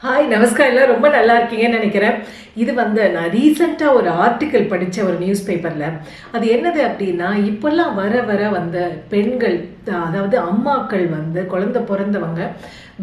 Hi நமஸ்கார். எல்லாம் ரொம்ப நல்லா இருக்கீங்கன்னு நினைக்கிறேன். இது நான் ரீசெண்டாக ஒரு ஆர்டிக்கல் படித்த ஒரு நியூஸ் பேப்பரில். அது என்னது அப்படின்னா, இப்போல்லாம் வர வர பெண்கள், அதாவது அம்மாக்கள் குழந்தை பிறந்தவங்க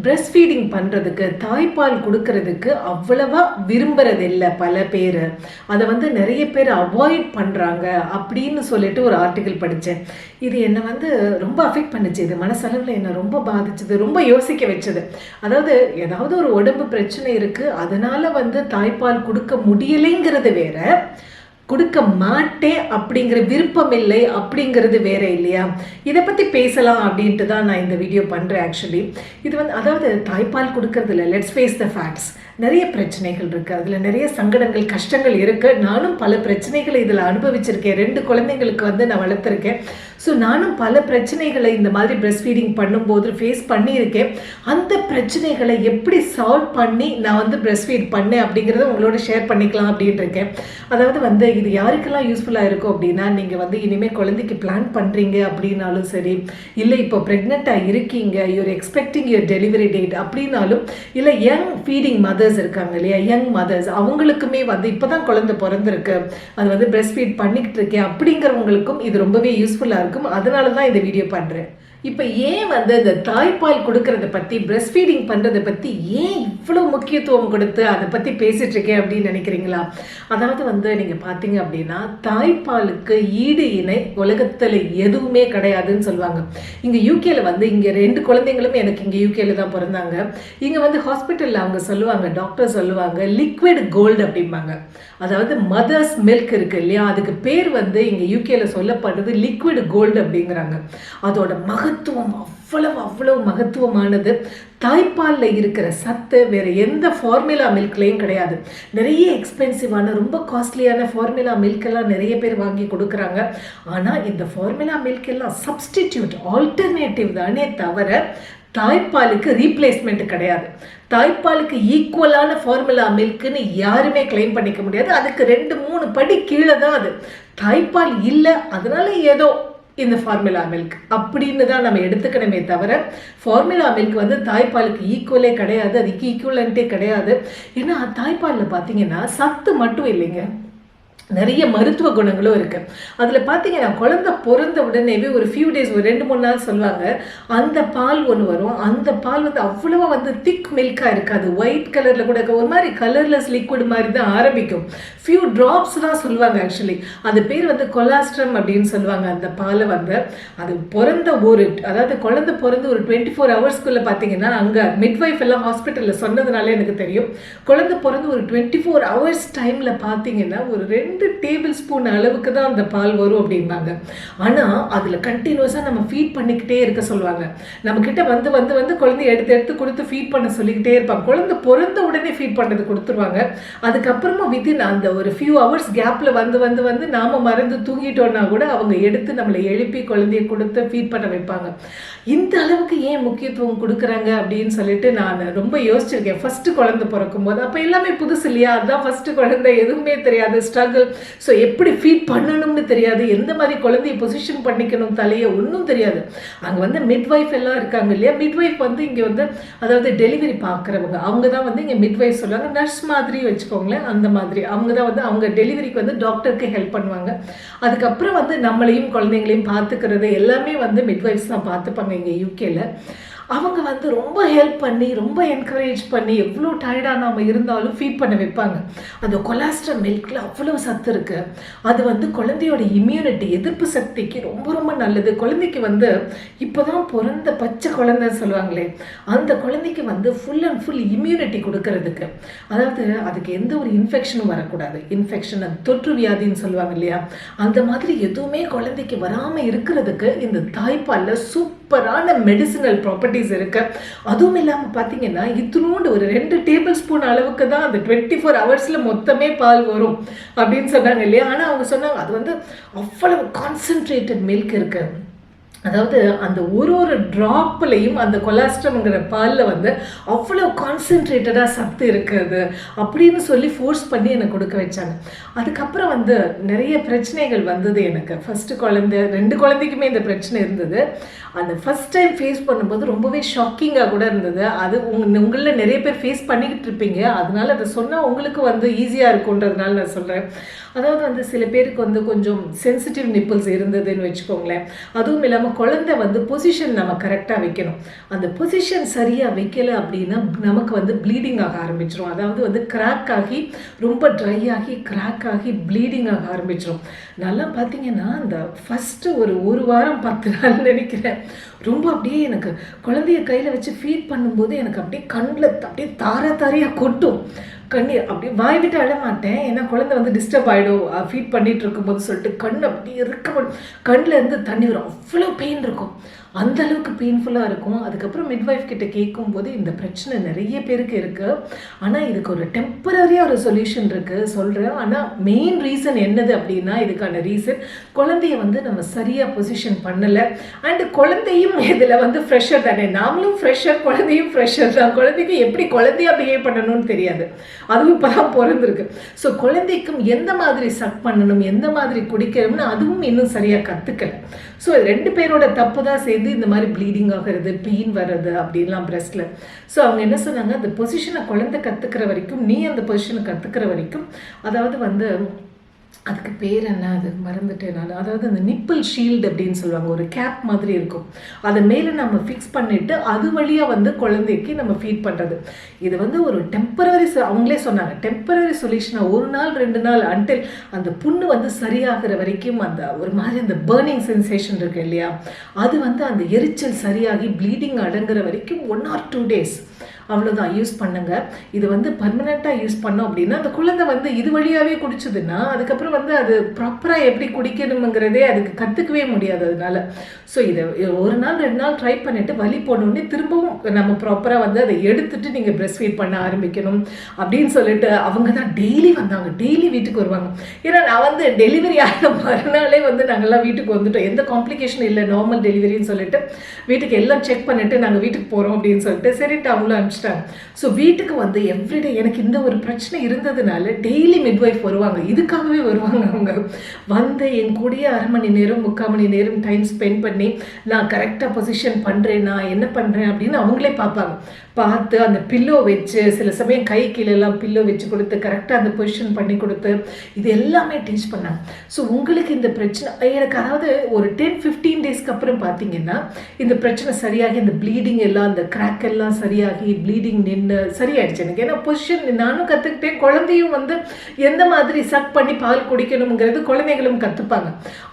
பிரெஸ்ட் ஃபீடிங் பண்ணுறதுக்கு, தாய்ப்பால் கொடுக்கறதுக்கு அவ்வளவா விரும்புறதில்லை பல பேர். அதை நிறைய பேர் அவாய்ட் பண்ணுறாங்க அப்படின்னு சொல்லிட்டு ஒரு ஆர்டிக்கல் படித்தேன். இது என்னை ரொம்ப அஃபெக்ட் பண்ணுச்சு. இது மனசளவில் என்னை ரொம்ப பாதிச்சது, ரொம்ப யோசிக்க வச்சது. அதாவது ஏதாவது ஒரு உடம்பு பிரச்சனை இருக்குது, அதனால் தாய்ப்பால் கொடுக்க முடியலைங்கிறது வேற, கொடுக்க மாட்டேன் அப்படிங்கிற விருப்பம் இல்லை அப்படிங்கிறது வேற இல்லையா? இதை பற்றி பேசலாம் அப்படின்ட்டு தான் நான் இந்த வீடியோ பண்ணுறேன். ஆக்சுவலி இது அதாவது தாய்ப்பால் கொடுக்கறதுல லெட்ஸ் ஃபேஸ் த ஃபேக்ட்ஸ், நிறைய பிரச்சனைகள் இருக்குது, அதில் நிறைய சங்கடங்கள் கஷ்டங்கள் இருக்குது. நானும் பல பிரச்சனைகளை இதில் அனுபவிச்சிருக்கேன். 2 குழந்தைங்களுக்கு நான் வளர்த்துருக்கேன். ஸோ நானும் பல பிரச்சனைகளை இந்த மாதிரி பிரெஸ்ட் ஃபீடிங் பண்ணும்போது ஃபேஸ் பண்ணியிருக்கேன். அந்த பிரச்சனைகளை எப்படி சால்வ் பண்ணி நான் பிரெஸ்ட் ஃபீட் பண்ணேன் அப்படிங்கிறத உங்களோட ஷேர் பண்ணிக்கலாம் அப்படின்ட்டு இருக்கேன். அதாவது இது யாருக்கெல்லாம் யூஸ்ஃபுல்லாக இருக்கும் அப்படின்னா, நீங்கள் இனிமேல் குழந்தைக்கு பிளான் பண்ணுறீங்க அப்படின்னாலும் சரி, இல்லை இப்போ ப்ரெக்னெண்ட்டாக இருக்கீங்க, you're expecting your delivery date அப்படின்னாலும், இல்லை யங் ஃபீடிங் மதர்ஸ் இருக்காங்க இல்லையா, யங் மதர்ஸ், அவங்களுக்குமே இப்போ தான் குழந்தை பிறந்திருக்கு, அது பிரெஸ்ட் ஃபீட் பண்ணிக்கிட்டு இருக்கேன் அப்படிங்கிறவங்களுக்கும் இது ரொம்பவே யூஸ்ஃபுல்லாக இருக்கும். அதனால தான் இந்த வீடியோ பண்ணுறேன். இப்போ ஏன் இந்த தாய்ப்பால் கொடுக்கறத பற்றி, பிரெஸ்ட் ஃபீடிங் பண்ணுறதை பற்றி ஏன் இவ்வளோ முக்கியத்துவம் கொடுத்து அதை பற்றி பேசிகிட்டு இருக்கேன் அப்படின்னு நினைக்கிறீங்களா? அதாவது நீங்கள் பார்த்தீங்க அப்படின்னா, தாய்ப்பாலுக்கு ஈடு இணை உலகத்தில் எதுவுமே கிடையாதுன்னு சொல்லுவாங்க. இங்கே யூகேல இங்கே 2 குழந்தைங்களும் எனக்கு இங்கே யூகேல தான் பிறந்தாங்க. இங்கே ஹாஸ்பிட்டலில் அவங்க சொல்லுவாங்க, டாக்டர் சொல்லுவாங்க, லிக்விட் கோல்டு அப்படிம்பாங்க. அதாவது மதர்ஸ் மில்க் இருக்கு இல்லையா, அதுக்கு பேர் இங்கே யூகேல சொல்லப்படுறது லிக்விட் கோல்டு அப்படிங்கிறாங்க. அதோட மகத்துவம் அவ்வளவு மகத்துவமானது. தாய்ப்பாலில் இருக்கிற சத்து வேற எந்த ஃபார்முலா மில்க்லேயும் கிடையாது. நிறைய எக்ஸ்பென்சிவான, ரொம்ப காஸ்ட்லியான ஃபார்முலா மில்க் எல்லாம் நிறைய பேர் வாங்கி கொடுக்குறாங்க. ஆனால் இந்த ஃபார்முலா மில்க் எல்லாம் சப்ஸ்டிடியூட், ஆல்டர்னேட்டிவ் தானே தவிர தாய்ப்பாலுக்கு ரீப்ளேஸ்மெண்ட் கிடையாது. தாய்ப்பாலுக்கு ஈக்குவலான ஃபார்முலா மில்க்குன்னு யாருமே கிளைம் பண்ணிக்க முடியாது. அதுக்கு 2-3 படி கீழே தான் அது. தாய்ப்பால் இல்லை, அதனால ஏதோ இந்த ஃபார்முலா மில்க் அப்படின்னு தான் நம்ம எடுத்துக்கணுமே தவிர, ஃபார்முலா மில்க் தாய்ப்பாலுக்கு ஈக்குவலே கிடையாது, அதுக்கு ஈக்குவலன்ட்டே கிடையாது. ஏன்னா தாய்ப்பாலில் பார்த்தீங்கன்னா சத்து மட்டும் இல்லைங்க, நிறைய மருத்துவ குணங்களும் இருக்குது. அதில் பார்த்தீங்கன்னா குழந்தை பிறந்த உடனேவே ஒரு ஃபியூ டேஸ், ஒரு 2-3 நாள் சொல்லுவாங்க, அந்த பால் ஒன்று வரும். அந்த பால் அவ்வளவா திக் மில்காக இருக்காது, ஒயிட் கலரில் கூட ஒரு மாதிரி கலர்லெஸ் லிக்விட் மாதிரி தான் ஆரம்பிக்கும். ஃபியூ ட்ராப்ஸ் தான் சொல்லுவாங்க. ஆக்சுவலி அது பேர் கொலாஸ்ட்ரம் அப்படின்னு சொல்லுவாங்க. அந்த பாலை அது பிறந்த அதாவது குழந்தை பிறந்து ஒரு 24 ஹவர்ஸ்க்குள்ளே பார்த்தீங்கன்னா, அங்கே மிட்வைஃப் எல்லாம் ஹாஸ்பிட்டலில் சொன்னதுனால எனக்கு தெரியும், குழந்தை பிறந்து ஒரு 24 ஹவர்ஸ் டைமில் பார்த்தீங்கன்னா ஒரு 2 டேபிள் ஸ்பூன் அளவுக்கு தான் அந்த பால் வரும் அப்படிம்பாங்க. ஆனால் அதில் கண்டினியூஸாக நம்ம ஃபீட் பண்ணிக்கிட்டே இருக்க சொல்லுவாங்க. நம்மக்கிட்ட குழந்தைய எடுத்து கொடுத்து ஃபீட் பண்ண சொல்லிக்கிட்டே இருப்பாங்க. குழந்தை பிறந்த உடனே ஃபீட் பண்ணுறது கொடுத்துருவாங்க. அதுக்கப்புறமா வித்தின் அந்த ஒரு ஃபியூ ஹவர்ஸ் கேப்பில் நாம் மறந்து தூங்கிட்டோன்னா கூட அவங்க எடுத்து நம்மளை எழுப்பி குழந்தைய கொடுத்து ஃபீட் பண்ண வைப்பாங்க. இந்த அளவுக்கு ஏன் முக்கியத்துவம் கொடுக்குறாங்க அப்படின்னு சொல்லிட்டு நான் ரொம்ப யோசிச்சிருக்கேன். ஃபஸ்ட்டு குழந்தை பிறக்கும் போது, அப்போ எல்லாமே புதுசு இல்லையா, அதுதான் ஃபஸ்ட்டு குழந்தை, எதுவுமே தெரியாது, ஸ்ட்ரகிள். ஸோ எப்படி ஃபீட் பண்ணணும்னு தெரியாது, எந்த மாதிரி குழந்தைய பொசிஷன் பண்ணிக்கணும், தலையை ஒன்றும் தெரியாது. அங்கே மிட்வைஃப் எல்லாம் இருக்காங்க இல்லையா, மிட்வைஃப் இங்கே அதாவது டெலிவரி பார்க்குறவங்க, அவங்க தான் இங்கே மிட்வைஃப் சொல்லுவாங்க, நர்ஸ் மாதிரி வச்சுக்கோங்களேன். அந்த மாதிரி அவங்க தான் அவங்க டெலிவரிக்கு டாக்டருக்கு ஹெல்ப் பண்ணுவாங்க. அதுக்கப்புறம் நம்மளையும் குழந்தைங்களையும் பார்த்துக்கிறது எல்லாமே மிட்வைஃப்ஸ் தான் பார்த்துப்பாங்க இங்கே யூகேல. அவங்க ரொம்ப ஹெல்ப் பண்ணி, ரொம்ப என்கரேஜ் பண்ணி, எவ்வளோ டயர்டாக நாம் இருந்தாலும் ஃபீட் பண்ண வைப்பாங்க. அந்த கொலாஸ்ட்ரம் மில்கில் அவ்வளோ சத்து இருக்குது. அது குழந்தையோட இம்யூனிட்டி, எதிர்ப்பு சக்திக்கு ரொம்ப நல்லது. குழந்தைக்கு இப்போ தான் பிறந்த பச்சை குழந்தைன்னு சொல்லுவாங்களே, அந்த குழந்தைக்கு ஃபுல் அண்ட் ஃபுல் இம்யூனிட்டி கொடுக்கறதுக்கு, அதாவது அதுக்கு எந்த ஒரு இன்ஃபெக்ஷனும் வரக்கூடாது. இன்ஃபெக்ஷன், தொற்று வியாதின்னு சொல்லுவாங்க இல்லையா, அந்த மாதிரி எதுவுமே குழந்தைக்கு வராமல் இருக்கிறதுக்கு இந்த தாய்ப்பாலில் சூப்பரான மெடிசினல் ப்ராப்பர்ட்டிஸ் இருக்கு. அதுவும் இல்லாமல் பார்த்தீங்கன்னா, இத்தினோண்டு ஒரு 2 டேபிள் ஸ்பூன் அளவுக்கு தான் அந்த 24 ஹவர்ஸ்ல மொத்தமே பால் வரும் அப்படின்னு சொன்னாங்க இல்லையா. ஆனால் அவங்க சொன்னாங்க அது அவ்வளவு கான்சென்ட்ரேட்டட் மில்க் இருக்கு. அதாவது அந்த ஒரு ட்ராப்லையும் அந்த கொலாஸ்ட்ரம்ங்கிற பாலில் வந்து அவ்வளோ கான்சென்ட்ரேட்டடாக சத்து இருக்குது அப்படின்னு சொல்லி ஃபோர்ஸ் பண்ணி எனக்கு கொடுக்க வச்சாங்க. அதுக்கப்புறம் வந்து நிறைய பிரச்சனைகள் வந்தது எனக்கு. ஃபஸ்ட்டு குழந்தை, 2 குழந்தைக்குமே இந்த பிரச்சனை இருந்தது. அந்த ஃபஸ்ட் டைம் ஃபேஸ் பண்ணும்போது ரொம்பவே ஷாக்கிங்காக கூட இருந்தது. அது உங்களில் நிறைய பேர் ஃபேஸ் பண்ணிக்கிட்டு இருப்பீங்க. அதனால அதை சொன்னால் உங்களுக்கு வந்து ஈஸியாக இருக்குன்றதுனால நான் சொல்கிறேன். அதாவது வந்து சில பேருக்கு வந்து கொஞ்சம் சென்சிட்டிவ் நிப்பிள்ஸ் இருந்ததுன்னு வச்சுக்கோங்களேன். அதுவும் இல்லாமல் குழந்தை வந்து பொசிஷன் நம்ம கரெக்டாக வைக்கணும். அந்த பொசிஷன் சரியாக வைக்கலை அப்படின்னா நமக்கு வந்து ப்ளீடிங் ஆக ஆரம்பிச்சிடும். அதாவது வந்து கிராக் ஆகி ரொம்ப ட்ரை ஆகி கிராக் ஆகி ப்ளீடிங் ஆக ஆரம்பிச்சிடும். நல்லா பார்த்தீங்கன்னா அந்த ஃபஸ்ட்டு ஒரு வாரம் 10 நாள் நினைக்கிறேன், ரொம்ப அப்படியே எனக்கு குழந்தைய கையில் வச்சு ஃபீட் பண்ணும்போது எனக்கு அப்படியே கண்ணில் அப்படியே தாரையாக கொட்டும். கண்ணீர் அப்படியே வாய் விட்டு அழ மாட்டேன், ஏன்னா குழந்தை வந்து டிஸ்டர்ப் ஆகிடும் ஃபீட் பண்ணிட்டு இருக்கும்போது சொல்லிட்டு கண் அப்படியே இருக்க கண்ணில் இருந்து தண்ணி வரும். அவ்வளோ பெயின் இருக்கும், அந்த அளவுக்கு பெயின்ஃபுல்லாக இருக்கும். அதுக்கப்புறம் மிட்வைஃப் கிட்ட கேட்கும்போது இந்த பிரச்சனை நிறைய பேருக்கு இருக்குது. ஆனால் இதுக்கு ஒரு டெம்பரரியாக ஒரு சொல்யூஷன் இருக்குது சொல்கிறேன். ஆனால் மெயின் ரீசன் என்னது அப்படின்னா, இதுக்கான ரீசன் குழந்தைய வந்து நம்ம சரியாக பொசிஷன் பண்ணலை. அண்டு குழந்தையும் இதில் வந்து ஃப்ரெஷர் தானே, நாமளும் ஃப்ரெஷர், குழந்தையும் ஃப்ரெஷர் தான். குழந்தைக்கு எப்படி குழந்தையாக பிஹேவ் பண்ணணும்னு தெரியாது, அதுவும் இப்போ தான் பிறந்திருக்கு. ஸோ குழந்தைக்கும் எந்த மாதிரி சக் பண்ணணும், எந்த மாதிரி குடிக்கணும்னு அதுவும் இன்னும் சரியாக கற்றுக்கலை. ஸோ 2 பேரோட தப்பு தான் சேர்ந்து இந்த மாதிரி ப்ளீடிங் ஆகிறது, பெயின் வர்றது அப்படின்லாம் பிரெஸ்ட்டில். ஸோ அவங்க என்ன சொன்னாங்க, அந்த பொசிஷனை குழந்தை கற்றுக்கிற வரைக்கும், நீ அந்த பொசிஷனை கற்றுக்கிற வரைக்கும், அதாவது வந்து அதுக்கு பேர் என்ன, அது மறந்துட்டேன் நான். அதாவது அந்த நிப்பிள் ஷீல்டு அப்படின்னு சொல்லுவாங்க, ஒரு கேப் மாதிரி இருக்கும், அதை மேலே நம்ம ஃபிக்ஸ் பண்ணிவிட்டு அது வழியாக வந்து குழந்தைக்கு நம்ம ஃபீட் பண்ணுறது. இது வந்து ஒரு டெம்பரரி, அவங்களே சொன்னாங்க டெம்பரரி சொல்யூஷனாக 1 நாள் 2 நாள் அன்டில் அந்த புண்ணு வந்து சரியாகிற வரைக்கும், அந்த ஒரு மாதிரி அந்த பர்னிங் சென்சேஷன் இருக்குது இல்லையா, அது வந்து அந்த எரிச்சல் சரியாகி ப்ளீடிங் அடங்குற வரைக்கும் 1 or 2 days அவ்வளோதான் யூஸ் பண்ணுங்க. இது வந்து பர்மனெண்ட்டாக யூஸ் பண்ணோம் அப்படின்னா, அந்த குழந்தை வந்து இது வழியாகவே குடிச்சதுன்னா அதுக்கப்புறம் வந்து அது ப்ராப்பராக எப்படி குடிக்கணுங்கிறதே அதுக்கு கற்றுக்கவே முடியாது அதனால. ஸோ இதை 1 நாள் 2 நாள் ட்ரை பண்ணிவிட்டு வலி போனோடனே திரும்பவும் நம்ம ப்ராப்பராக வந்து அதை எடுத்துகிட்டு நீங்கள் பிரெஸ்ட் ஃபீட் பண்ண ஆரம்பிக்கணும் அப்படின்னு சொல்லிட்டு அவங்க தான் டெய்லி வந்தாங்க, டெய்லி வீட்டுக்கு வருவாங்க. ஏன்னா நான் வந்து டெலிவரி ஆகிற மறுநாளே வந்து நாங்கள்லாம் வீட்டுக்கு வந்துட்டோம், எந்த காம்ப்ளிகேஷன் இல்லை, நார்மல் டெலிவரின்னு சொல்லிட்டு வீட்டுக்கு எல்லாம் செக் பண்ணிவிட்டு நாங்கள் வீட்டுக்கு போகிறோம் அப்படின்னு சொல்லிட்டு சரிட்டு அவங்களும் அனுப்பிச்சிட்டாங்க. ஸோ வீட்டுக்கு வந்து எவ்ரிடே எனக்கு இந்த ஒரு பிரச்சனை இருந்ததுனால டெய்லி மிட்வைஃப் வருவாங்க, இதுக்காகவே வருவாங்க. அவங்க வந்து என் கூடயே 1/2 மணி நேரம் 3/4 மணி நேரம் டைம் ஸ்பெண்ட் பண்ணி நான் கரெக்டாக பொசிஷன் பண்ணுறேன், நான் என்ன பண்ணுறேன் அப்படின்னு அவங்களே பார்ப்பாங்க. பார்த்து அந்த பில்லோ வச்சு, சில சமயம் கை கீழெல்லாம் பில்லோ வச்சு கொடுத்து கரெக்டாக அந்த பொசிஷன் பண்ணி கொடுத்து இது எல்லாமே டீச் பண்ணாங்க. ஸோ உங்களுக்கு இந்த பிரச்சனை எனக்கு அதாவது ஒரு 10-15 டேஸ்க்கு அப்புறம் பார்த்தீங்கன்னா இந்த பிரச்சனை சரியாகி, இந்த ப்ளீடிங் எல்லாம், அந்த கிராக் எல்லாம் சரியாகி ப்ளீடிங் நின்று சரியாயிடுச்சு எனக்கு. ஏன்னா பொசிஷன் நானும் கற்றுக்கிட்டேன், குழந்தையும் வந்து எந்த மாதிரி சக் பண்ணி பால் குடிக்கணுங்கிறது குழந்தைகளும் கற்றுப்பாங்க.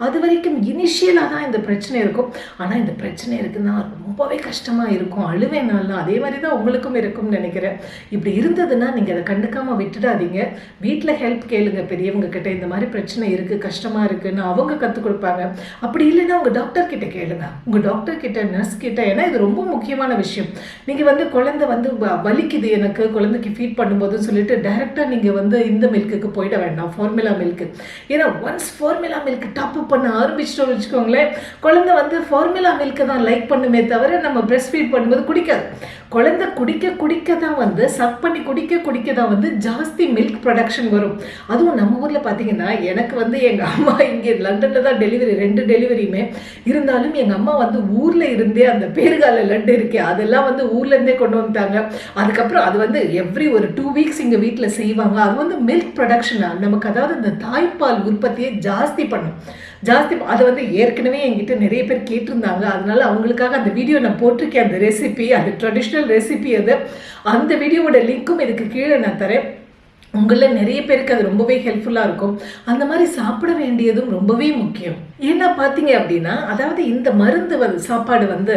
அது வரைக்கும் இனிஷியலாக தான் இந்த பிரச்சனை இருக்கும். ஆனால் இந்த பிரச்சனை இருக்குன்னா ரொம்பவே கஷ்டமாக இருக்கும், அழுவேனாலும். அதே மாதிரி தான் உங்களுக்கும் இருக்கும்னு நினைக்கிறேன். இப்படி இருந்ததுன்னா நீங்கள் அதை கண்டுக்காமல் விட்டுடாதீங்க. வீட்டில் ஹெல்ப் கேளுங்க பெரியவங்க கிட்ட, இந்த மாதிரி பிரச்சனை இருக்குது, கஷ்டமாக இருக்குன்னு அவங்க கற்றுக் கொடுப்பாங்க. அப்படி இல்லைன்னா உங்கள் டாக்டர் கிட்ட கேளுங்க, உங்கள் டாக்டர் கிட்ட, நர்ஸ் கிட்ட. ஏன்னா இது ரொம்ப முக்கியமான விஷயம். நீங்கள் வந்து குழந்தை வந்து வலிக்குது எனக்கு குழந்தைக்கு ஃபீட் பண்ணும்போதுன்னு சொல்லிட்டு டைரெக்டாக நீங்கள் வந்து இந்த மில்க்குக்கு போயிட வேண்டாம், ஃபார்முலா மில்க்கு. ஏன்னா once formula milk top up பண்ண ஆரம்பிச்சிட்டோம்னு வச்சுக்கோங்களேன், குழந்தை வந்து ஃபார்முலா மில்க்கை தான் லைக் பண்ணுமே தவிர நம்ம பிரெஸ்ட் ஃபீட் பண்ணும்போது குடிக்காது. குழந்தை குடிக்க தான் வந்து சக் பண்ணி குடிக்க தான் வந்து ஜாஸ்தி மில்க் ப்ரொடக்ஷன் வரும். அதுவும் நம்ம ஊரில் பார்த்தீங்கன்னா, எனக்கு வந்து எங்கள் அம்மா இங்கே லண்டனில் தான் டெலிவரி, 2 டெலிவரியுமே. இருந்தாலும் எங்கள் அம்மா வந்து ஊரில் இருந்தே அந்த பேறுகால லட்டு இருக்கே அதெல்லாம் வந்து ஊர்லேருந்தே கொண்டு வந்துட்டாங்க. அதுக்கப்புறம் அது வந்து எவ்ரி ஒரு 2 வீக்ஸ் இங்கே வீட்டில் செய்வாங்க. அது வந்து மில்க் ப்ரொடக்ஷனாக நமக்கு, அதாவது இந்த தாய்ப்பால் உற்பத்தியை ஜாஸ்தி பண்ணும். அதை வந்து ஏற்கனவே என்கிட்ட நிறைய பேர் கேட்டிருந்தாங்க, அதனால அவங்களுக்காக அந்த வீடியோ நான் போட்டிருக்கேன். அந்த ரெசிபி, அது ட்ரெடிஷ்னல் ரெசிபி, அது அந்த வீடியோவோட லிங்க்கும் இதுக்கு கீழே நான் தரேன். உங்களில் நிறைய பேருக்கு அது ரொம்பவே ஹெல்ப்ஃபுல்லாக இருக்கும். அந்த மாதிரி சாப்பிட வேண்டியதும் ரொம்பவே முக்கியம். ஏன்னா பார்த்தீங்க அப்படின்னா, அதாவது இந்த மருந்து சாப்பாடு வந்து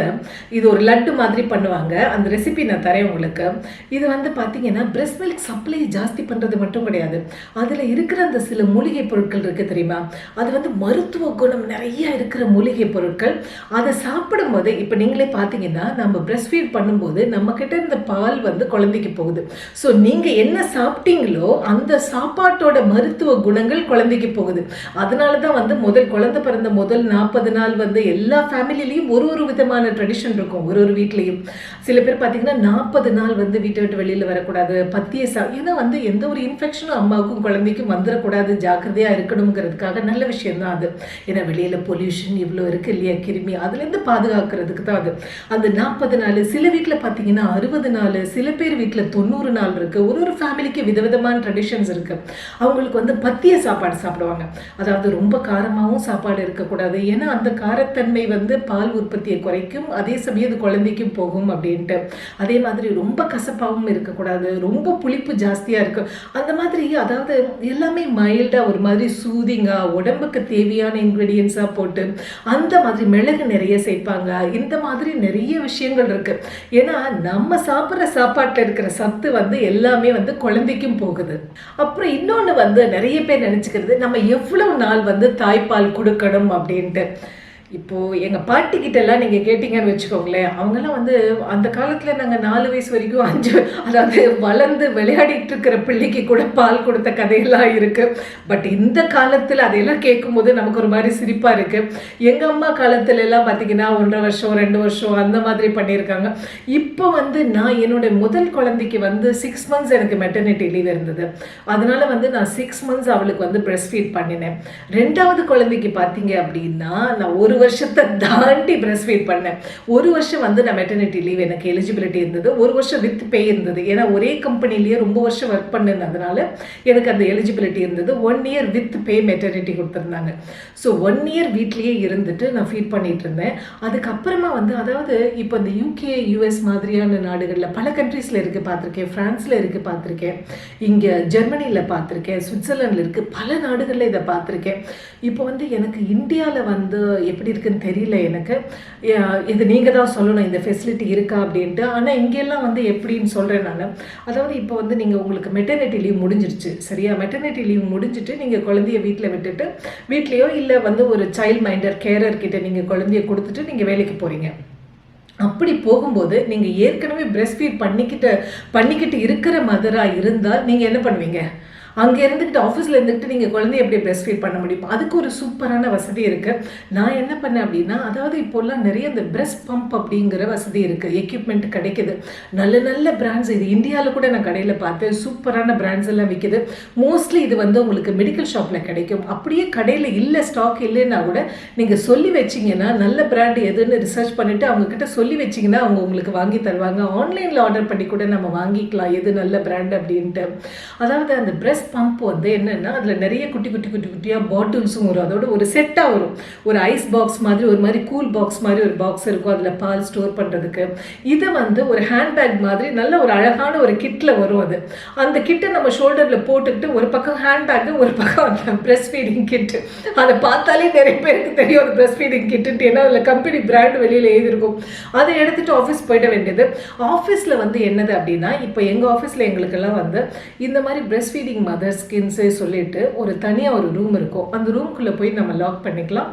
இது ஒரு லட்டு மாதிரி பண்ணுவாங்க. அந்த ரெசிபி நான் தரேன் உங்களுக்கு. இது வந்து பார்த்தீங்கன்னா பிரெஸ்ட் மில்க் சப்ளை ஜாஸ்தி பண்ணுறது மட்டும் கிடையாது, அதில் இருக்கிற அந்த சில மூலிகை பொருட்கள் இருக்குது தெரியுமா, அது வந்து மருத்துவ குணம் நிறைய இருக்கிற மூலிகை பொருட்கள். அதை சாப்பிடும்போது இப்போ நீங்களே பார்த்தீங்கன்னா, நம்ம பிரெஸ்ட் ஃபீட் பண்ணும்போது நம்மக்கிட்ட இந்த பால் வந்து குழந்தைக்கு போகுது. ஸோ நீங்கள் என்ன சாப்பிட்டீங்களோ இல்லையோ அந்த சாப்பாட்டோட மருத்துவ குணங்கள் குழந்தைக்கு போகுது. அதனால தான் வந்து குழந்தை பிறந்த முதல் 40 நாள் வந்து எல்லா ஃபேமிலிலையும் ஒரு விதமான ட்ரெடிஷன் இருக்கும். ஒரு வீட்லையும் சில பேர் பார்த்தீங்கன்னா 40 நாள் வந்து வீட்டை விட்டு வெளியில் வரக்கூடாது, ஏன்னா வந்து எந்த ஒரு இன்ஃபெக்ஷனும் அம்மாவுக்கும் குழந்தைக்கும் வந்துடக்கூடாது, ஜாக்கிரதையாக இருக்கணுங்கிறதுக்காக. நல்ல விஷயம் தான் அது. ஏன்னா வெளியில் பொல்யூஷன் இவ்வளோ இருக்குது இல்லையா, கிருமி, அதுலேருந்து பாதுகாக்கிறதுக்கு தான் அது. அந்த 40 நாள், சில வீட்டில் பார்த்தீங்கன்னா 60 நாள், சில பேர் வீட்டில் 90 நாள் இருக்குது. ஒரு ஃபேமிலிக்கு விதவிதமான ட்ரெடிஷன்ஸ் இருக்குது. அவங்களுக்கு வந்து பத்திய சாப்பாடு சாப்பிடுவாங்க. அதாவது ரொம்ப காரமாகவும் சாப்பாடு இருக்கக்கூடாது, ஏன்னா அந்த காரத்தன்மை வந்து பால் உற்பத்தியை குறைக்கும், அதே சமயம் அது குழந்தைக்கும் போகும் அப்படின்ட்டு. அதே மாதிரி ரொம்ப கசப்பாகவும் இருக்கக்கூடாது, ரொம்ப புளிப்பு ஜாஸ்தியாக இருக்கு, அந்த மாதிரி. அதாவது எல்லாமே மைல்டாக ஒரு மாதிரி சூதிங்காக உடம்புக்கு தேவையான இன்க்ரீடியன்ஸாக போட்டு அந்த மாதிரி மிளகு நிறைய சேர்ப்பாங்க. இந்த மாதிரி நிறைய விஷயங்கள் இருக்கு. ஏன்னா நம்ம சாப்பிட்ற சாப்பாட்டில் இருக்கிற சத்து வந்து எல்லாமே வந்து குழந்தைக்கும் போகுது. அப்புறம் இன்னொன்று வந்து நிறைய பேர் நினச்சிக்கிறது, நம்ம எவ்வளவு நாள் வந்து தாய்ப்பால் கொடுக்கணும் அப்படின்ட்டு. இப்போது எங்கள் பாட்டிக்கிட்ட எல்லாம் நீங்கள் கேட்டிங்கன்னு வச்சுக்கோங்களேன், அவங்கெல்லாம் வந்து அந்த காலத்தில் நாங்கள் 4 வயசு வரைக்கும் 5, அதாவது வளர்ந்து விளையாடிட்டு இருக்கிற பிள்ளைக்கு கூட பால் கொடுத்த கதையெல்லாம் இருக்குது. பட் இந்த காலத்தில் அதையெல்லாம் கேட்கும்போது நமக்கு ஒரு மாதிரி சிரிப்பாக இருக்குது. எங்கள் அம்மா காலத்துல எல்லாம் பார்த்தீங்கன்னா 1.5 வருஷம் 2 வருஷம் அந்த மாதிரி பண்ணியிருக்காங்க. இப்போ வந்து நான் என்னோட முதல் குழந்தைக்கு வந்து 6 மந்த்ஸ் எனக்கு மெட்டர்னிட்டி லீவ் இருந்தது. அதனால வந்து நான் 6 மந்த்ஸ் அவளுக்கு வந்து பிரஸ்ட் ஃபீட் பண்ணினேன். 2வது குழந்தைக்கு பார்த்தீங்க அப்படின்னா நான் 1 வருஷத்தை தாண்டி பிரஸ்ட் ஃபீட் பண்ணேன். 1 வருஷம் வந்து நான் மெட்டர்னிட்டி லீவ் எனக்கு எலிஜிபிலிட்டி இருந்தது. 1 வருஷம் வித் பே இருந்தது. ஏன்னா ஒரே கம்பெனிலேயே ரொம்ப வருஷம் ஒர்க் பண்ணதுனால எனக்கு அந்த எலிஜிபிலிட்டி இருந்தது. 1 இயர் வித் பே மெட்டர்னிட்டி கொடுத்துருந்தாங்க. ஸோ 1 இயர் வீட்லேயே இருந்துட்டு நான் ஃபீட் பண்ணிட்டு இருந்தேன். அதுக்கப்புறமா வந்து அதாவது இப்போ இந்த UK US மாதிரியான நாடுகளில் பல கண்ட்ரீஸில் இருக்குது பார்த்துருக்கேன், ஃப்ரான்ஸில் இருக்குது பார்த்துருக்கேன், இங்கே ஜெர்மனியில் பார்த்துருக்கேன், சுவிட்சர்லாண்டில் இருக்குது, பல நாடுகளில் இதை பார்த்துருக்கேன். இப்போ வந்து எனக்கு இந்தியாவில் வந்து எப்படி இருக்குன்னு தெரியல எனக்கு. இது நீங்கள் தான் சொல்லணும் இந்த ஃபெசிலிட்டி இருக்கா அப்படின்ட்டு. ஆனால் இங்கெல்லாம் வந்து எப்படின்னு சொல்கிறேன் நான். அதாவது இப்போ வந்து நீங்கள் உங்களுக்கு மெட்டர்னிட்டி லீவ் முடிஞ்சிருச்சு சரியா, மெட்டர்னிட்டி லீவ் முடிஞ்சிட்டு நீங்கள் குழந்தைய வீட்டில் விட்டுட்டு வீட்லேயோ இல்லை வந்து ஒரு சைல்ட் மைண்டர் கேரர் கிட்ட நீங்கள் குழந்தைய கொடுத்துட்டு நீங்கள் வேலைக்கு போகிறீங்க. அப்படி போகும்போது நீங்கள் ஏற்கனவே பிரஸ்ட் ஃபீட் பண்ணிக்கிட்டு இருக்கிற மதராக இருந்தால் நீங்கள் என்ன பண்ணுவீங்க? அங்கே இருந்துக்கிட்டு ஆஃபீஸில் இருந்துக்கிட்டு நீங்கள் குழந்தைய எப்படி பிரஸ்ட் ஃபீட் பண்ண முடியும்? அதுக்கு ஒரு சூப்பரான வசதி இருக்குது. நான் என்ன பண்ணேன் அப்படின்னா, அதாவது இப்போல்லாம் நிறைய இந்த பிரஸ்ட் பம்ப் அப்படிங்கிற வசதி இருக்குது, எக்யூப்மெண்ட் கிடைக்குது. நல்ல நல்ல பிராண்ட்ஸ், இது இந்தியாவில் கூட நான் கடையில் பார்த்தேன், சூப்பரான பிராண்ட்ஸ் எல்லாம் விற்கிது. மோஸ்ட்லி இது வந்து உங்களுக்கு மெடிக்கல் ஷாப்பில் கிடைக்கும். அப்படியே கடையில் இல்லை, ஸ்டாக் இல்லைன்னா கூட நீங்கள் சொல்லி வச்சிங்கன்னா, நல்ல பிராண்ட் எதுன்னு ரிசர்ச் பண்ணிவிட்டு அவங்கக்கிட்ட சொல்லி வச்சிங்கன்னா அவங்க உங்களுக்கு வாங்கி தருவாங்க. ஆன்லைனில் ஆர்டர் பண்ணி கூட நம்ம வாங்கிக்கலாம் எது நல்ல பிராண்ட் அப்படின்ட்டு. அதாவது அந்த பிரஸ்ட் பம்ப் வந்து என்னன்னா அதில் நிறைய குட்டியாக பாட்டில்ஸும் வரும். அதோட ஒரு செட்டாக வரும், ஒரு ஐஸ் பாக்ஸ் மாதிரி, ஒரு மாதிரி கூல் பாக்ஸ் மாதிரி ஒரு பாக்ஸ் இருக்கும், அதில் பால் ஸ்டோர் பண்ணுறதுக்கு. இதை வந்து ஒரு ஹேண்ட்பேக் மாதிரி நல்ல ஒரு அழகான ஒரு கிட்டில் வரும். அந்த கிட்டை நம்ம ஷோல்டரில் போட்டுக்கிட்டு ஒரு பக்கம் ஹேண்ட்பேக்கு, ஒரு பக்கம் அந்த பிரஸ்ட் ஃபீடிங் கிட்டு. அதை பார்த்தாலே நிறைய பேருக்கு தெரியும் அது பிரஸ்ட் ஃபீடிங் கிட்டுன்ட்டு, ஏன்னா அதில் கம்பெனி பிராண்ட் வெளியில் எழுதியிருக்கும். அதை எடுத்துகிட்டு ஆஃபீஸ் போயிட வேண்டியது. ஆஃபீஸில் வந்து என்னது அப்படின்னா, இப்போ எங்கள் ஆஃபீஸில் எங்களுக்கெல்லாம் வந்து இந்த மாதிரி பிரஸ்ட் ஃபீடிங் மதர் ஸ்கின்ஸே சொல்லிட்டு ஒரு தனியாக ஒரு ரூம் இருக்கும். அந்த ரூம்குள்ளே போய் நம்ம லாக் பண்ணிக்கலாம்.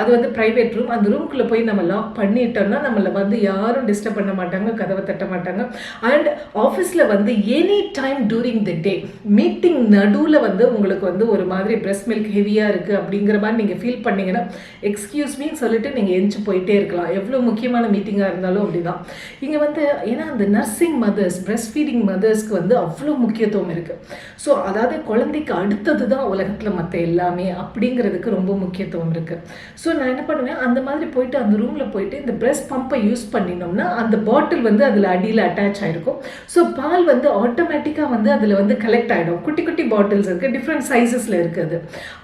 அது வந்து ப்ரைவேட் ரூம். அந்த ரூம்குள்ளே போய் நம்ம லாக் பண்ணிட்டோம்னா நம்மளை வந்து யாரும் டிஸ்டர்ப் பண்ண மாட்டாங்க, கதவை தட்ட மாட்டாங்க. அண்ட் ஆஃபீஸில் வந்து any time during the day meeting நடுவில் வந்து உங்களுக்கு வந்து ஒரு மாதிரி பிரஸ்ட் மில்க் ஹெவியாக இருக்குது அப்படிங்கிற மாதிரி நீங்கள் ஃபீல் பண்ணிங்கன்னா எக்ஸ்கியூஸ் மீன்னு சொல்லிட்டு நீங்கள் எந்திச்சு போயிட்டே இருக்கலாம். எவ்வளோ முக்கியமான மீட்டிங்காக இருந்தாலும் அப்படிதான். இங்கே வந்து ஏன்னா அந்த நர்சிங் மதர்ஸ், பிரஸ்ட் ஃபீடிங் மதர்ஸ்க்கு வந்து அவ்வளோ முக்கியத்துவம் இருக்குது. ஸோ அதாவது குழந்தைக்கு அடுத்தது தான் உலகத்தில் மற்ற எல்லாமே அப்படிங்கிறதுக்கு ரொம்ப முக்கியத்துவம் இருக்குது. ஸோ நான் என்ன பண்ணுவேன், அந்த மாதிரி போயிட்டு அந்த ரூமில் போயிட்டு இந்த பிரஸ்ட் பம்பை யூஸ் பண்ணினோம்னா அந்த பாட்டில் வந்து அதில் அடியில் அட்டாச் ஆகிருக்கும். ஸோ பால் வந்து ஆட்டோமேட்டிக்காக வந்து அதில் வந்து கலெக்ட் ஆகிடும். குட்டி குட்டி பாட்டில்ஸ் இருக்குது, டிஃப்ரெண்ட் சைஸஸில் இருக்குது.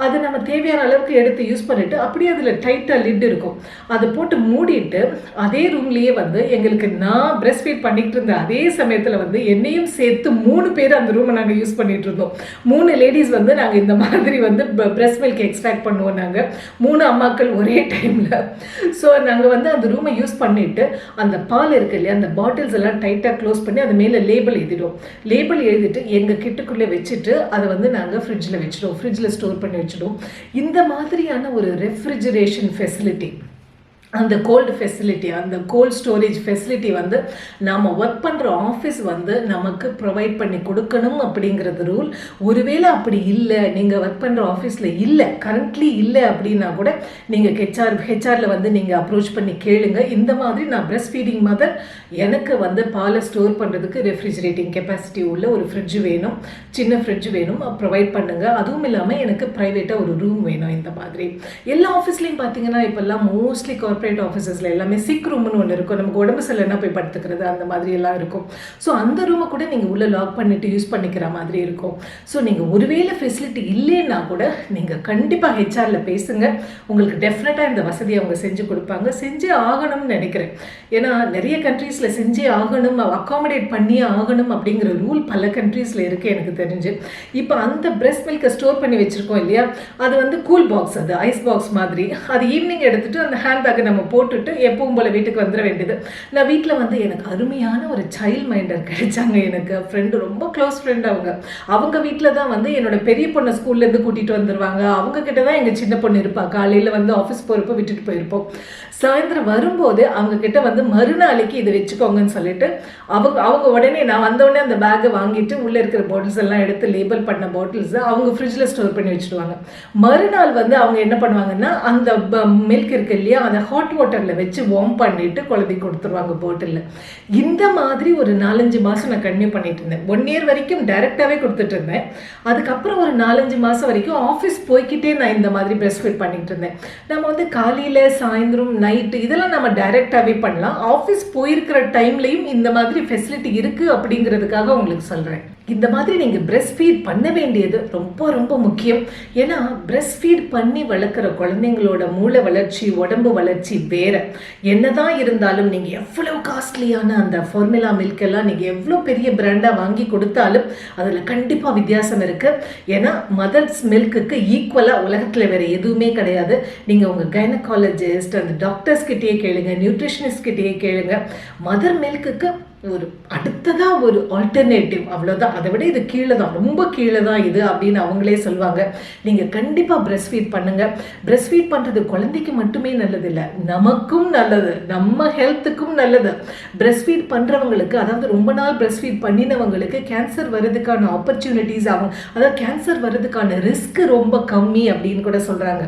அது நம்ம தேவையான அளவுக்கு எடுத்து யூஸ் பண்ணிவிட்டு அப்படியே அதில் டைட்டாக லிட் இருக்கும், அதை போட்டு மூடிட்டு அதே ரூம்லேயே வந்து எங்களுக்கு நான் பிரஸ்ட் ஃபீட் பண்ணிக்கிட்டு இருந்த அதே சமயத்தில் வந்து என்னையும் சேர்த்து 3 பேர் அந்த ரூமை நாங்கள் யூஸ் பண்ணிகிட்டு இருந்தோம். 3 லேடிஸ் வந்து நாங்கள் இந்த மாதிரி வந்து பிரஸ்ட் மில்க் எக்ஸ்ட்ராக்ட் பண்ணுவோம். நாங்கள் 3 அம்மாக்கள் ஒரே டைமில். ஸோ நாங்கள் வந்து அந்த ரூமை யூஸ் பண்ணிவிட்டு அந்த பால் இருக்கு இல்லையா, அந்த பாட்டில்ஸ் எல்லாம் டைட்டாக க்ளோஸ் பண்ணி அது மேலே லேபிள் எழுதிடுவோம். லேபிள் எழுதிட்டு எங்கள் கிட்டுக்குள்ளே வச்சுட்டு அதை வந்து நாங்கள் ஃப்ரிட்ஜில் வச்சுடுவோம், ஃப்ரிட்ஜில் ஸ்டோர் பண்ணி வச்சுடுவோம். இந்த மாதிரியான ஒரு ரெஃப்ரிஜரேஷன் ஃபெசிலிட்டி அந்த கோல்டு ஃபெசிலிட்டி, அந்த கோல்ட் ஸ்டோரேஜ் ஃபெசிலிட்டி வந்து நாம் ஒர்க் பண்ணுற ஆஃபீஸ் வந்து நமக்கு ப்ரொவைட் பண்ணி கொடுக்கணும் அப்படிங்கிறது ரூல். ஒருவேளை அப்படி இல்லை, நீங்கள் ஒர்க் பண்ணுற ஆஃபீஸில் இல்லை, கரண்ட்லி இல்லை அப்படின்னா கூட நீங்கள் ஹெச்ஆரில் வந்து நீங்கள் அப்ரோச் பண்ணி கேளுங்க. இந்த மாதிரி நான் பிரஸ்ட் ஃபீடிங் மதர், எனக்கு வந்து பாலை ஸ்டோர் பண்ணுறதுக்கு ரெஃப்ரிஜரேட்டிங் கெப்பாசிட்டி உள்ள ஒரு ஃப்ரிட்ஜ் வேணும், சின்ன ஃப்ரிட்ஜ் வேணும், ப்ரொவைட் பண்ணுங்கள். அதுவும் இல்லாமல் எனக்கு ப்ரைவேட்டாக ஒரு ரூம் வேணும். இந்த மாதிரி எல்லா ஆஃபீஸ்லேயும் பார்த்தீங்கன்னா இப்போல்லாம் மோஸ்ட்லி கார்பரேட் ஆஃபீஸஸில் எல்லாமே சிக் ரூம்னு ஒன்று இருக்கும், நமக்கு உடம்பு சரியில்லைன்னா போய் படுத்துக்கிறது அந்த மாதிரி எல்லாம் இருக்கும். ஸோ அந்த ரூமை கூட நீங்கள் உள்ளே லாக் பண்ணிவிட்டு யூஸ் பண்ணிக்கிற மாதிரி இருக்கும். ஸோ நீங்கள் ஒருவேளை ஃபெசிலிட்டி இல்லைன்னா கூட நீங்கள் கண்டிப்பாக ஹெச்ஆரில் பேசுங்க, உங்களுக்கு டெஃபினட்டாக இந்த வசதியை அவங்க செஞ்சு கொடுப்பாங்க. செஞ்சே ஆகணும்னு நினைக்கிறேன். ஏன்னா நிறைய கண்ட்ரீஸில் செஞ்சே ஆகணும், அக்காமடேட் பண்ணியே ஆகணும் அப்படிங்கிற ரூல் பல கண்ட்ரீஸில் இருக்குது எனக்கு தெரிஞ்சு. இப்போ அந்த பிரெஸ்ட் மில்கை ஸ்டோர் பண்ணி வச்சுருக்கோம் இல்லையா, அது வந்து கூல் பாக்ஸ், அது ஐஸ் பாக்ஸ் மாதிரி. அது ஈவினிங் எடுத்துகிட்டு அந்த ஹேண்ட்பேக்கை நம்ம போட்டுட்டு எப்பவும் போல் வீட்டுக்கு வந்துட வேண்டியது. நான் வீட்டில் வந்து எனக்கு அருமையான ஒரு சைல்ட் மைண்டர் கிடைச்சாங்க. எனக்கு ஃப்ரெண்டு, ரொம்ப க்ளோஸ் ஃப்ரெண்ட். அவங்க வீட்டில் தான் வந்து என்னோட பெரிய பொண்ணை ஸ்கூல்லேருந்து கூட்டிகிட்டு வந்துடுவாங்க. அவங்க கிட்ட தான் எங்கள் சின்ன பொண்ணு இருப்பாள். காலையில் வந்து ஆஃபீஸ் போகிறப்போ விட்டுட்டு போயிருப்போம். சாயந்தரம் வரும்போது அவங்க கிட்ட வந்து மறுநாளைக்கு இதை வச்சுக்கோங்கன்னு சொல்லிட்டு அவங்க உடனே, நான் வந்தோடனே அந்த பேக்கை வாங்கிட்டு உள்ளே இருக்கிற பாட்டில்ஸ் எல்லாம் எடுத்து லேபிள் பண்ண பாட்டில்ஸ் அவங்க ஃப்ரிட்ஜில் ஸ்டோர் பண்ணி வச்சுடுவாங்க. மறுநாள் வந்து அவங்க என்ன பண்ணுவாங்கன்னா அந்த மில்க் இருக்கு இல்லையா, அதை ஹாட் வாட்டரில் வச்சு வார்ம் பண்ணிட்டு குழந்தைக்கு கொடுத்துருவாங்க பாட்டிலில். இந்த மாதிரி ஒரு 4-5 மாதம் நான் கன்டினியூ பண்ணிட்டு இருந்தேன். 1 year வரைக்கும் டைரெக்டாகவே கொடுத்துட்டு இருந்தேன். அதுக்கப்புறம் ஒரு 4-5 மாதம் வரைக்கும் ஆஃபீஸ் போய்கிட்டே நான் இந்த மாதிரி பிரஸ்ட் ஃபீட் பண்ணிட்டு இருந்தேன். நம்ம வந்து காலையில், சாயந்தரம், நைட்டு இதெல்லாம் நம்ம டைரெக்டாகவே பண்ணலாம். ஆஃபீஸ் போயிருக்கிற டைம்லையும் இந்த மாதிரி ஃபெசிலிட்டி இருக்குது அப்படிங்கிறதுக்காக உங்களுக்கு சொல்கிறேன். இந்த மாதிரி நீங்கள் பிரஸ்ட் ஃபீட் பண்ண வேண்டியது ரொம்ப ரொம்ப முக்கியம். ஏன்னா பிரஸ்ட் ஃபீட் பண்ணி வளர்க்குற குழந்தைங்களோட மூளை வளர்ச்சி, உடம்பு வளர்ச்சி வேறு. என்னதான் இருந்தாலும் நீங்கள் எவ்வளோ காஸ்ட்லியான அந்த ஃபார்முலா மில்க் எல்லாம் நீங்கள் எவ்வளோ பெரிய பிராண்டாக வாங்கி கொடுத்தாலும் அதில் கண்டிப்பாக வித்தியாசம் இருக்குது. ஏன்னா மதர்ஸ் மில்க்குக்கு ஈக்குவலாக உலகத்தில் வேறு எதுவுமே கிடையாது. நீங்கள் உங்கள் கைனகாலஜிஸ்ட், அந்த டாக்டர்ஸ் கிட்டேயே கேளுங்க, நியூட்ரிஷனிஸ்ட் கிட்டேயே கேளுங்க. மதர் மில்க்குக்கு ஒரு அடுத்ததாக ஒரு ஆல்டர்னேட்டிவ், அவ்வளோதான். அதை விட இது கீழே தான், ரொம்ப கீழே தான் இது அப்படின்னு அவங்களே சொல்லுவாங்க. நீங்கள் கண்டிப்பாக பிரஸ்ட் ஃபீட் பண்ணுங்கள். பிரஸ்ட் ஃபீட் பண்ணுறது குழந்தைக்கு மட்டுமே நல்லது இல்லை, நமக்கும் நல்லது, நம்ம ஹெல்த்துக்கும் நல்லது. பிரஸ்ட் ஃபீட் பண்ணுறவங்களுக்கு, அதாவது ரொம்ப நாள் பிரஸ்ட் ஃபீட் பண்ணினவங்களுக்கு கேன்சர் வர்றதுக்கான ஆப்பர்ச்சுனிட்டிஸ், அதாவது கேன்சர் வர்றதுக்கான ரிஸ்க் ரொம்ப கம்மி அப்படின்னு கூட சொல்கிறாங்க.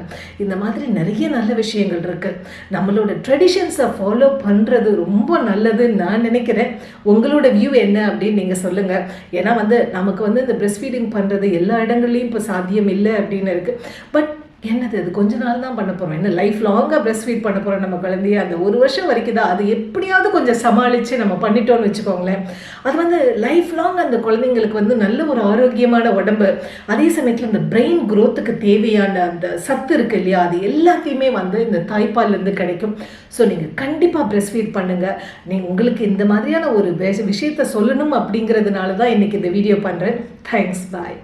இந்த மாதிரி நிறைய நல்ல விஷயங்கள் இருக்குது. நம்மளோட ட்ரெடிஷன்ஸை ஃபாலோ பண்ணுறது ரொம்ப நல்லதுன்னு நான் நினைக்கிறேன். உங்களோட வியூ என்ன அப்படின்னு நீங்கள் சொல்லுங்கள். ஏன்னா வந்து நமக்கு வந்து இந்த பிரஸ்ட் ஃபீடிங் பண்ணுறது எல்லா இடங்கள்லையும் இப்போ சாத்தியம் இல்லை அப்படின்னு இருக்குது. பட் என்னது, அது கொஞ்ச நாள் தான் பண்ண போகிறோம், என்ன லைஃப் லாங்காக பிரஸ்ட் ஃபீட் பண்ண போகிறோம் நம்ம குழந்தைய. அந்த 1 வருஷம் வரைக்கும் தான், அது எப்படியாவது கொஞ்சம் சமாளித்து நம்ம பண்ணிட்டோன்னு வச்சுக்கோங்களேன். அது வந்து லைஃப் லாங் அந்த குழந்தைங்களுக்கு வந்து நல்ல ஒரு ஆரோக்கியமான உடம்பு, அதே சமயத்தில் இந்த பிரெயின் க்ரோத்துக்கு தேவையான அந்த சத்து இருக்குது இல்லையா, அது எல்லாத்தையுமே வந்து இந்த தாய்ப்பால்லேருந்து கிடைக்கும். ஸோ நீங்கள் கண்டிப்பாக பிரஸ்ட் ஃபீட் பண்ணுங்கள். உங்களுக்கு இந்த மாதிரியான ஒரு விஷயத்தை சொல்லணும் அப்படிங்கிறதுனால தான் இன்றைக்கி இந்த வீடியோ பண்ணுறேன். தேங்க்ஸ், பாய்.